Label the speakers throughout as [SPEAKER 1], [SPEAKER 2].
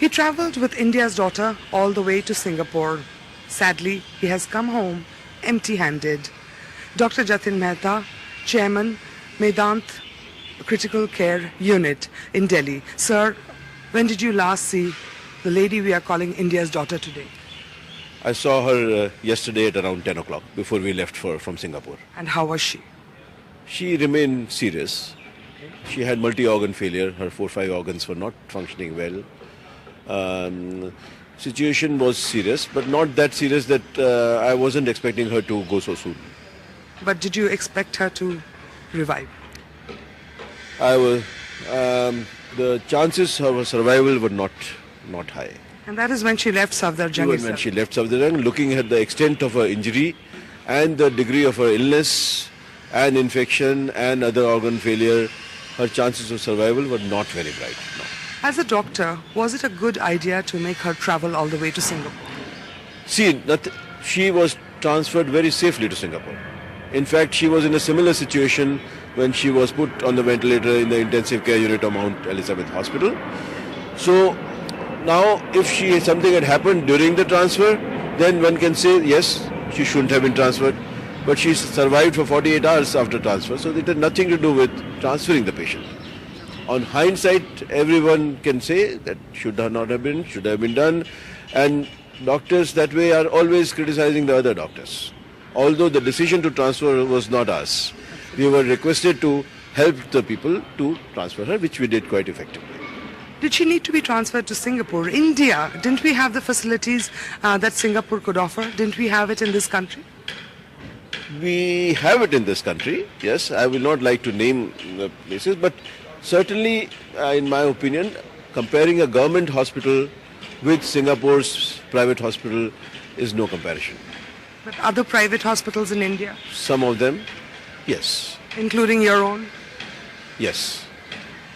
[SPEAKER 1] He travelled with India's daughter all the way to Singapore. Sadly, he has come home empty-handed. Dr. Yatin Mehta, Chairman, Medant Critical Care Unit in Delhi. Sir, when did you last see the lady we are calling India's daughter today?
[SPEAKER 2] I saw her yesterday at around 10 o'clock before we left from Singapore.
[SPEAKER 1] And how was she?
[SPEAKER 2] She remained serious. She had multi-organ failure. Her 4 or 5 organs were not functioning well. Situation was serious, but not that serious that I wasn't expecting her to go so soon.
[SPEAKER 1] But did you expect her to revive?
[SPEAKER 2] The chances of her survival were not high.
[SPEAKER 1] And that is when she left Safdarjung.
[SPEAKER 2] Even when she left Safdarjung, looking at the extent of her injury and the degree of her illness and infection and other organ failure, her chances of survival were not very bright. No.
[SPEAKER 1] As a doctor, was it a good idea to make her travel all the way to Singapore?
[SPEAKER 2] See, she was transferred very safely to Singapore. In fact, she was in a similar situation when she was put on the ventilator in the intensive care unit of Mount Elizabeth Hospital. So now, if something had happened during the transfer, then one can say, yes, she shouldn't have been transferred. But she survived for 48 hours after transfer, so it had nothing to do with transferring the patient. On hindsight, everyone can say that should have been done. And doctors that way are always criticizing the other doctors. Although the decision to transfer was not ours. We were requested to help the people to transfer her, which we did quite effectively.
[SPEAKER 1] Did she need to be transferred to Singapore? India, didn't we have the facilities that Singapore could offer? Didn't we have it in this country?
[SPEAKER 2] We have it in this country, yes. I will not like to name the places, but certainly, in my opinion, comparing a government hospital with Singapore's private hospital is no comparison.
[SPEAKER 1] But other private hospitals in India?
[SPEAKER 2] Some of them, yes.
[SPEAKER 1] Including your own?
[SPEAKER 2] Yes.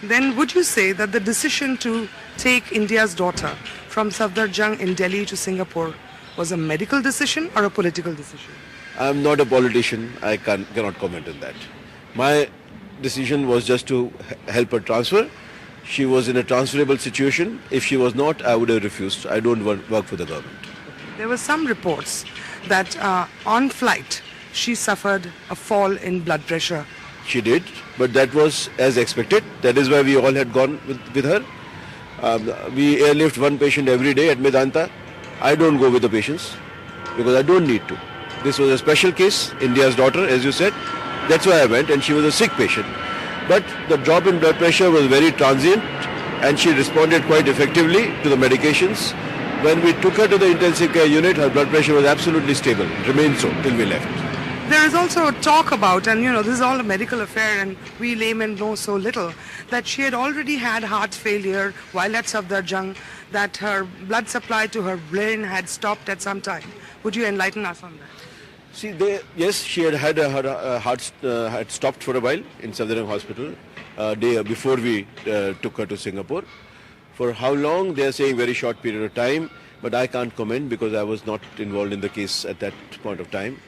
[SPEAKER 1] Then would you say that the decision to take India's daughter from Safdarjung in Delhi to Singapore was a medical decision or a political decision?
[SPEAKER 2] I'm not a politician. I cannot comment on that. My decision was just to help her transfer. She was in a transferable situation. If she was not, I would have refused. I don't work for the government.
[SPEAKER 1] There were some reports that on flight she suffered a fall in blood pressure.
[SPEAKER 2] She did, but that was as expected. That is why we all had gone with her. We airlift one patient every day at Medanta. I don't go with the patients because I don't need to. This was a special case, India's daughter, as you said. That's why I went, and she was a sick patient. But the drop in blood pressure was very transient, and she responded quite effectively to the medications. When we took her to the intensive care unit, her blood pressure was absolutely stable, remained so till we left.
[SPEAKER 1] There is also a talk about, and this is all a medical affair and we laymen know so little, that she had already had heart failure while at Safdarjung, that her blood supply to her brain had stopped at some time. Would you enlighten us on that?
[SPEAKER 2] See, yes, she had her heart had stopped for a while in Safdarjung Hospital day before we took her to Singapore. For how long, they are saying very short period of time, but I can't comment because I was not involved in the case at that point of time.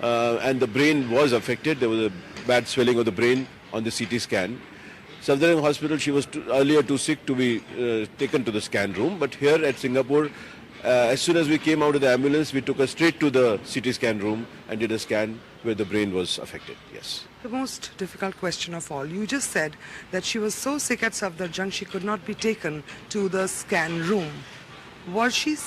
[SPEAKER 2] And the brain was affected. There was a bad swelling of the brain on the CT scan. Safdarjung Hospital, she was earlier too sick to be taken to the scan room, but here at Singapore, as soon as we came out of the ambulance, we took her straight to the CT scan room and did a scan where the brain was affected, yes.
[SPEAKER 1] The most difficult question of all, you just said that she was so sick at Safdarjung she could not be taken to the scan room. Was she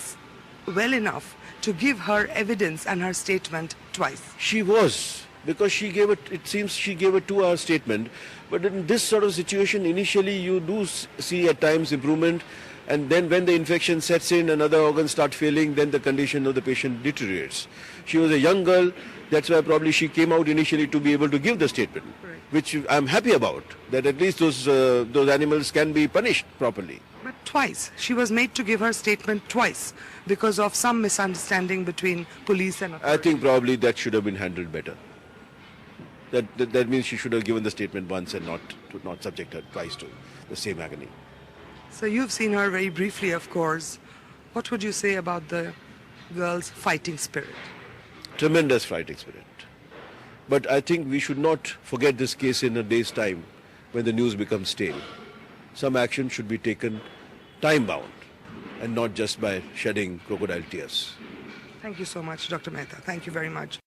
[SPEAKER 1] well enough to give her evidence and her statement twice?
[SPEAKER 2] She was, because it seems she gave a 2-hour statement. But in this sort of situation, initially you do see at times improvement. And then when the infection sets in and other organs start failing, then the condition of the patient deteriorates. She was a young girl. That's why probably she came out initially to be able to give the statement, right, which I'm happy about, that at least those animals can be punished properly.
[SPEAKER 1] But twice. She was made to give her statement twice because of some misunderstanding between police and authorities.
[SPEAKER 2] I think probably that should have been handled better. That means she should have given the statement once and not subject her twice to the same agony.
[SPEAKER 1] So you've seen her very briefly, of course. What would you say about the girl's fighting spirit?
[SPEAKER 2] Tremendous fighting spirit. But I think we should not forget this case in a day's time when the news becomes stale. Some action should be taken time-bound. and not just by shedding crocodile tears.
[SPEAKER 1] Thank you so much, Dr. Mehta. Thank you very much.